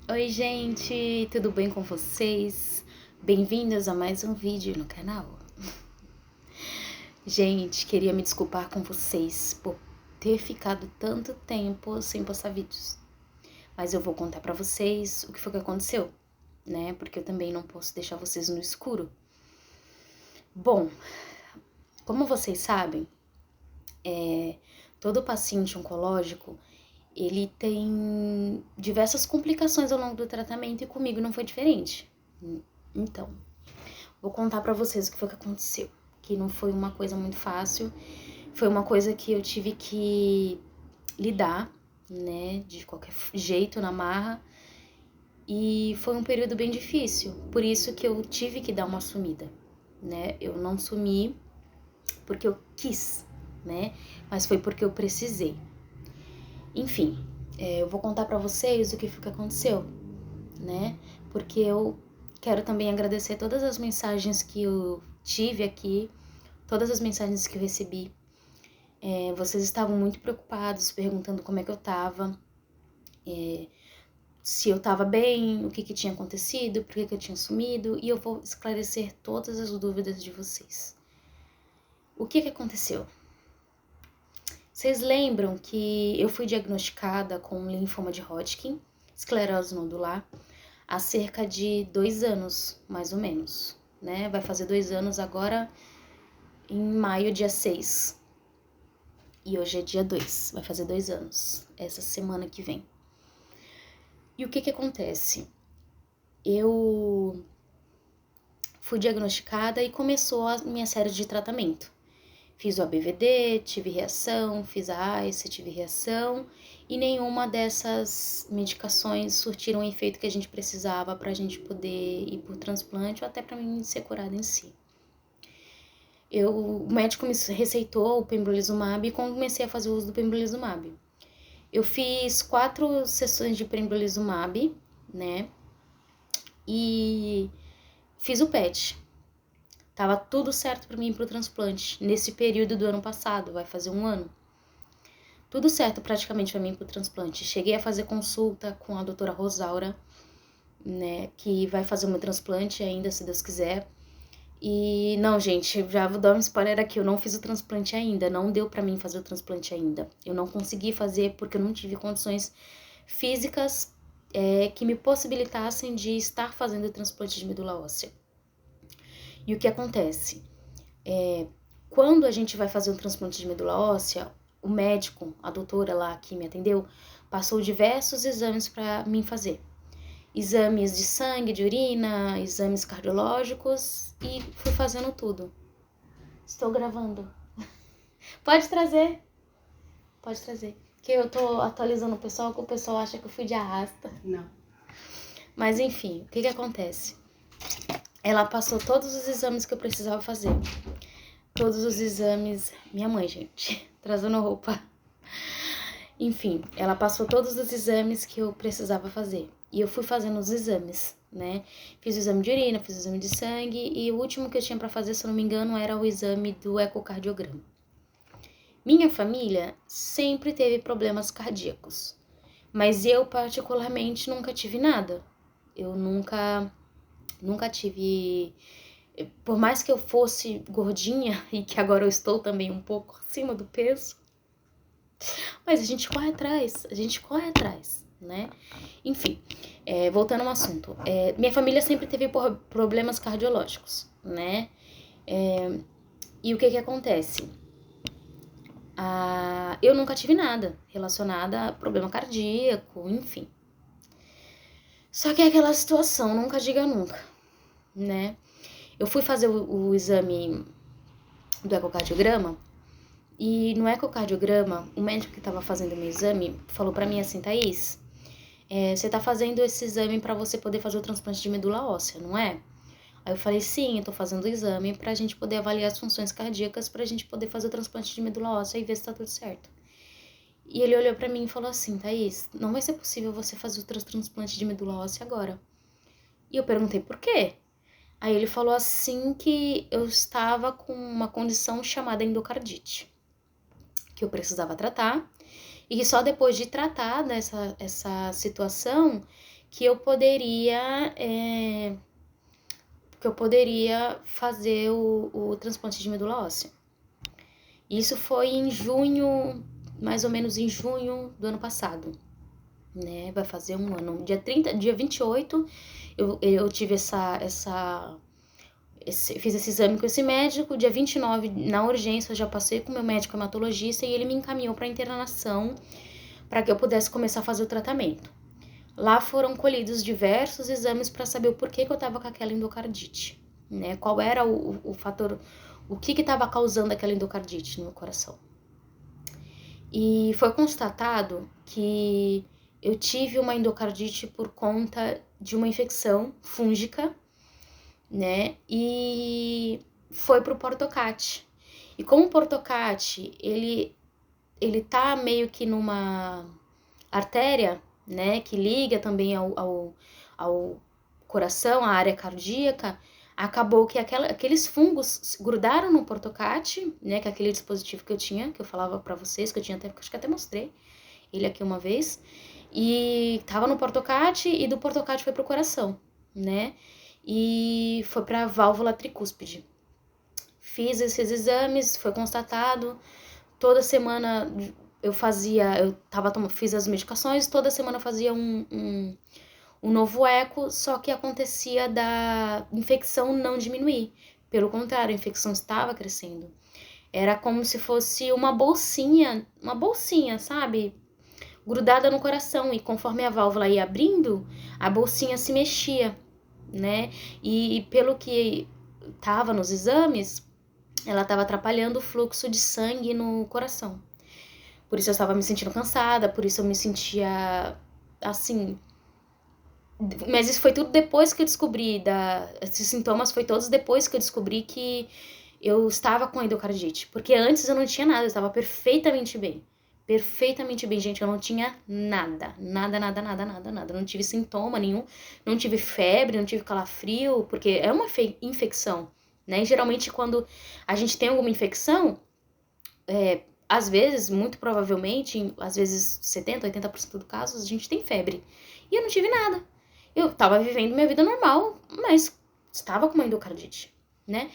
Oi, gente, tudo bem com vocês? Bem-vindos a mais um vídeo no canal. Gente, queria me desculpar com vocês por ter ficado tanto tempo sem postar vídeos. Mas eu vou contar pra vocês o que foi que aconteceu, né? Porque eu também não posso deixar vocês no escuro. Bom, como vocês sabem, todo paciente oncológico, ele tem diversas complicações ao longo do tratamento e comigo não foi diferente. Então, vou contar pra vocês o que foi que aconteceu. Que não foi uma coisa muito fácil, foi uma coisa que eu tive que lidar, né, de qualquer jeito, na marra. E foi um período bem difícil, por isso que eu tive que dar uma sumida, né? Eu não sumi porque eu quis, né? Mas foi porque eu precisei. Enfim, eu vou contar pra vocês o que foi que aconteceu, né? Porque eu quero também agradecer todas as mensagens que eu tive aqui, todas as mensagens que eu recebi. Vocês estavam muito preocupados, perguntando como é que eu tava, se eu tava bem, o que tinha acontecido, por que eu tinha sumido, e eu vou esclarecer todas as dúvidas de vocês. O que aconteceu? Vocês lembram que eu fui diagnosticada com linfoma de Hodgkin, esclerose nodular, há cerca de 2 anos, mais ou menos, né? Vai fazer 2 anos agora, em maio, dia 6. E hoje é dia 2, vai fazer 2 anos, essa semana que vem. E o que acontece? Eu fui diagnosticada e começou a minha série de tratamento. Fiz o ABVD, tive reação, fiz a ICE, tive reação, e nenhuma dessas medicações surtiram o efeito que a gente precisava para a gente poder ir por transplante ou até para mim ser curada em si. O médico me receitou o pembrolizumab e comecei a fazer o uso do pembrolizumab. Eu fiz 4 sessões de pembrolizumab, né? E fiz o PET. Tava tudo certo para mim ir pro transplante. Nesse período do ano passado, vai fazer 1 ano. Tudo certo praticamente para mim ir pro transplante. Cheguei a fazer consulta com a doutora Rosaura, né? Que vai fazer o meu transplante ainda, se Deus quiser. E não, gente, já vou dar um spoiler aqui, eu não fiz o transplante ainda, não deu pra mim fazer o transplante ainda. Eu não consegui fazer porque eu não tive condições físicas que me possibilitassem de estar fazendo o transplante de medula óssea. E o que acontece? Quando a gente vai fazer um transplante de medula óssea, o médico, a doutora lá que me atendeu, passou diversos exames pra mim fazer. Exames de sangue, de urina, exames cardiológicos e fui fazendo tudo. Estou gravando. Pode trazer. Pode trazer. Que eu tô atualizando o pessoal, que o pessoal acha que eu fui de arrasta. Não. Mas enfim, o que acontece? Ela passou todos os exames que eu precisava fazer. Todos os exames... Minha mãe, gente, trazendo roupa. Enfim, ela passou todos os exames que eu precisava fazer. E eu fui fazendo os exames, né? Fiz o exame de urina, fiz o exame de sangue. E o último que eu tinha pra fazer, se eu não me engano, era o exame do ecocardiograma. Minha família sempre teve problemas cardíacos. Mas eu, particularmente, nunca tive nada. Eu nunca tive... Por mais que eu fosse gordinha, e que agora eu estou também um pouco acima do peso, mas a gente corre atrás, né? Enfim, voltando ao assunto. Minha família sempre teve problemas cardiológicos, né? E o que acontece? Eu nunca tive nada relacionado a problema cardíaco, enfim. Só que é aquela situação, nunca diga nunca, né? Eu fui fazer o exame do ecocardiograma e no ecocardiograma, o médico que estava fazendo o meu exame falou pra mim assim, Thaís, você tá fazendo esse exame pra você poder fazer o transplante de medula óssea, não é? Aí eu falei, sim, eu tô fazendo o exame pra gente poder avaliar as funções cardíacas pra gente poder fazer o transplante de medula óssea e ver se tá tudo certo. E ele olhou pra mim e falou assim, Thaís, não vai ser possível você fazer o transplante de medula óssea agora. E eu perguntei por quê? Aí ele falou assim que eu estava com uma condição chamada endocardite, que eu precisava tratar, e que só depois de tratar essa situação que eu poderia fazer o transplante de medula óssea. Isso foi em junho, mais ou menos em junho do ano passado, né? Vai fazer um ano. Dia 28, eu tive fiz esse exame com esse médico. Dia 29, na urgência, eu já passei com o meu médico hematologista e ele me encaminhou para internação para que eu pudesse começar a fazer o tratamento. Lá foram colhidos diversos exames para saber o porquê que eu estava com aquela endocardite, né? Qual era o fator, o que estava causando aquela endocardite no meu coração. E foi constatado que eu tive uma endocardite por conta de uma infecção fúngica, né? E foi pro Portocate. E como o Portocate, ele tá meio que numa artéria, né, que liga também ao coração, à área cardíaca, acabou que aqueles fungos grudaram no Portocate, né, que é aquele dispositivo que eu tinha, que eu falava pra vocês, que eu tinha acho que até mostrei ele aqui uma vez, e tava no Portocate, e do Portocate foi pro coração, né, e foi pra válvula tricúspide. Fiz esses exames, foi constatado, toda semana fiz as medicações, toda semana eu fazia um novo eco, só que acontecia da infecção não diminuir. Pelo contrário, a infecção estava crescendo. Era como se fosse uma bolsinha, sabe? Grudada no coração, e conforme a válvula ia abrindo, a bolsinha se mexia, né? E pelo que estava nos exames, ela estava atrapalhando o fluxo de sangue no coração. Por isso eu estava me sentindo cansada, por isso eu me sentia assim. Mas isso foi tudo depois que eu descobri, esses sintomas foi todos depois que eu descobri que eu estava com endocardite. Porque antes eu não tinha nada, eu estava perfeitamente bem. Perfeitamente bem, gente, eu não tinha nada. Nada. Não tive sintoma nenhum, não tive febre, não tive calafrio, porque é uma infecção, né? E geralmente quando a gente tem alguma infecção, às vezes, muito provavelmente, às vezes 70%, 80% dos casos, a gente tem febre. E eu não tive nada. Eu tava vivendo minha vida normal, mas estava com uma endocardite, né?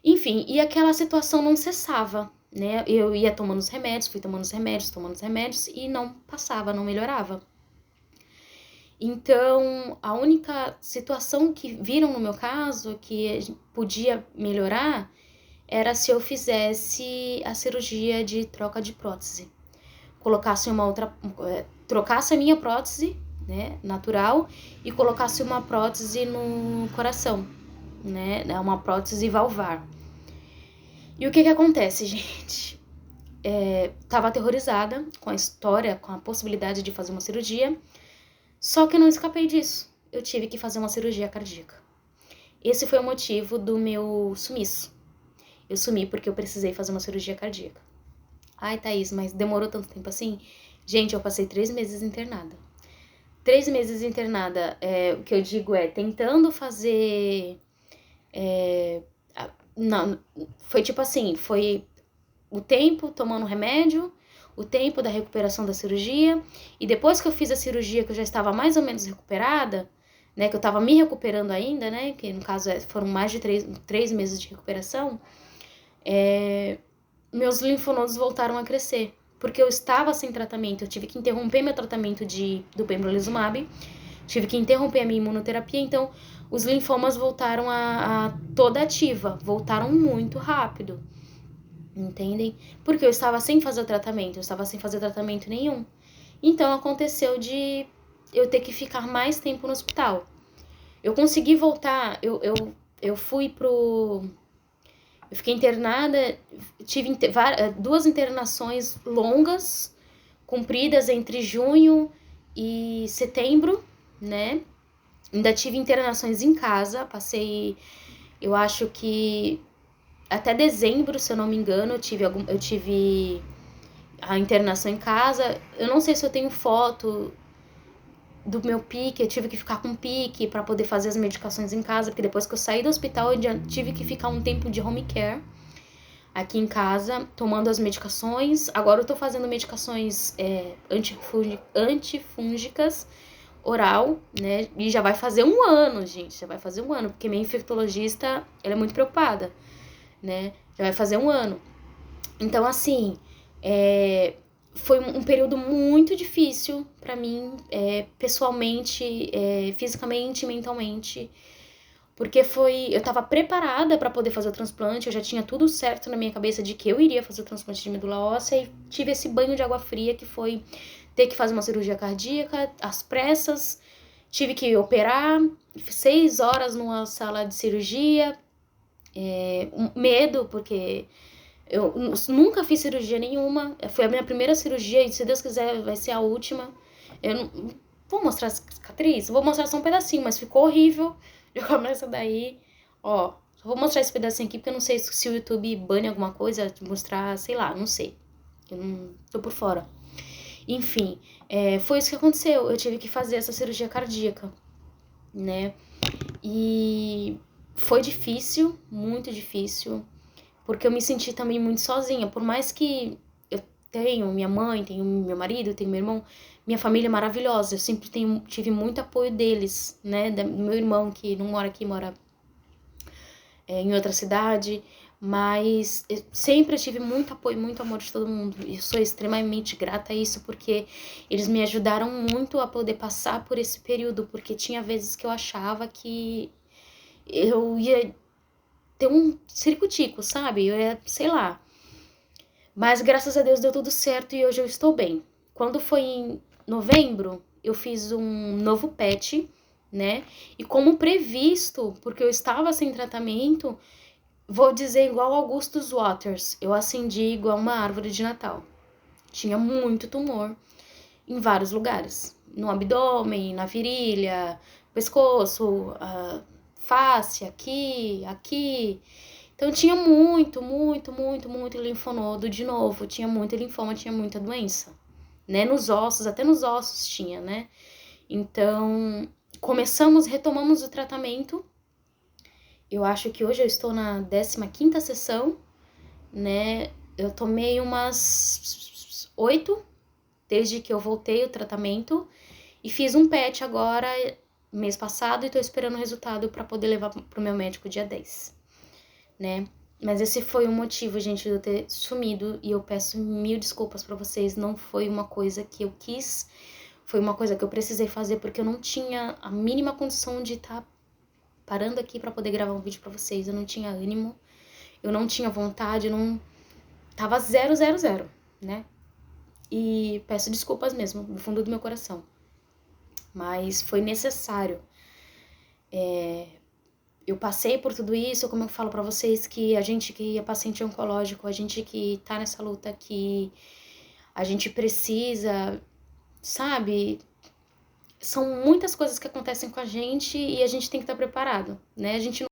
Enfim, e aquela situação não cessava, né? Eu ia tomando os remédios, fui tomando os remédios e não passava, não melhorava. Então, a única situação que viram no meu caso que podia melhorar era se eu fizesse a cirurgia de troca de prótese. Trocasse a minha prótese, né, natural, e colocasse uma prótese no coração, né, uma prótese valvar. E o que acontece, gente? Tava aterrorizada com a história, com a possibilidade de fazer uma cirurgia, só que eu não escapei disso. Eu tive que fazer uma cirurgia cardíaca. Esse foi o motivo do meu sumiço. Eu sumi porque eu precisei fazer uma cirurgia cardíaca. Ai, Thaís, mas demorou tanto tempo assim? Gente, eu passei 3 meses internada. 3 meses internada, o que eu digo tentando fazer... não, foi tipo assim, foi o tempo tomando remédio, o tempo da recuperação da cirurgia, e depois que eu fiz a cirurgia, que eu já estava mais ou menos recuperada, né, que eu estava me recuperando ainda, né, que no caso foram mais de 3 meses de recuperação, meus linfonodos voltaram a crescer, porque eu estava sem tratamento, eu tive que interromper meu tratamento do pembrolizumab, tive que interromper a minha imunoterapia, então os linfomas voltaram a toda ativa, voltaram muito rápido, entendem? Porque eu estava sem fazer tratamento, eu estava sem fazer tratamento nenhum. Então aconteceu de eu ter que ficar mais tempo no hospital. Eu consegui voltar, eu fui pro... Eu fiquei internada, tive 2 internações longas, compridas entre junho e setembro, né? Ainda tive internações em casa, passei, eu acho que até dezembro, se eu não me engano, eu tive a internação em casa. Eu não sei se eu tenho foto do meu pique, eu tive que ficar com pique para poder fazer as medicações em casa, porque depois que eu saí do hospital, eu já tive que ficar um tempo de home care aqui em casa, tomando as medicações. Agora eu tô fazendo medicações antifúngicas, oral, né? E já vai fazer um ano, gente, já vai fazer um ano, porque minha infectologista, ela é muito preocupada, né? Já vai fazer um ano. Então, assim, foi um período muito difícil pra mim, pessoalmente, fisicamente, mentalmente, porque eu tava preparada pra poder fazer o transplante, eu já tinha tudo certo na minha cabeça de que eu iria fazer o transplante de medula óssea e tive esse banho de água fria que foi ter que fazer uma cirurgia cardíaca às pressas, tive que operar 6 horas numa sala de cirurgia, medo, porque eu nunca fiz cirurgia nenhuma, foi a minha primeira cirurgia e se Deus quiser vai ser a última. Eu não vou mostrar a cicatriz, vou mostrar só um pedacinho, mas ficou horrível. Já começa daí, ó, só vou mostrar esse pedacinho aqui porque eu não sei se o YouTube bane alguma coisa, mostrar, sei lá, não sei. Eu não tô por fora. Enfim, foi isso que aconteceu. Eu tive que fazer essa cirurgia cardíaca, né? E foi difícil, muito difícil, porque eu me senti também muito sozinha. Por mais que eu tenho minha mãe, tenho meu marido, tenho meu irmão, minha família é maravilhosa. Eu sempre tive muito apoio deles, né? Do meu irmão, que não mora aqui, mora em outra cidade. Mas eu sempre tive muito apoio, muito amor de todo mundo. E eu sou extremamente grata a isso, porque eles me ajudaram muito a poder passar por esse período. Porque tinha vezes que eu achava que eu ia ter um circo-tico, sabe? Eu ia, sei lá. Mas graças a Deus deu tudo certo e hoje eu estou bem. Quando foi em novembro, eu fiz um novo PET, né? E como previsto, porque eu estava sem tratamento, vou dizer igual Augustus Waters, eu acendi igual uma árvore de Natal. Tinha muito tumor em vários lugares. No abdômen, na virilha, pescoço, face, aqui. Então tinha muito linfonodo de novo. Tinha muito linfoma, tinha muita doença. Né? Nos ossos, até nos ossos tinha, né? Então, retomamos o tratamento. Eu acho que hoje eu estou na 15ª sessão, né? Eu tomei umas 8 desde que eu voltei o tratamento e fiz um PET agora mês passado e tô esperando o resultado para poder levar pro meu médico dia 10, né? Mas esse foi o motivo, gente, de eu ter sumido e eu peço mil desculpas para vocês, não foi uma coisa que eu quis, foi uma coisa que eu precisei fazer porque eu não tinha a mínima condição de estar parando aqui para poder gravar um vídeo para vocês, eu não tinha ânimo, eu não tinha vontade, eu não tava 000, né? E peço desculpas mesmo, do fundo do meu coração. Mas foi necessário. Eu passei por tudo isso, como eu falo pra vocês, que a gente que é paciente oncológico, a gente que tá nessa luta, que a gente precisa, sabe? São muitas coisas que acontecem com a gente e a gente tem que estar preparado, né? A gente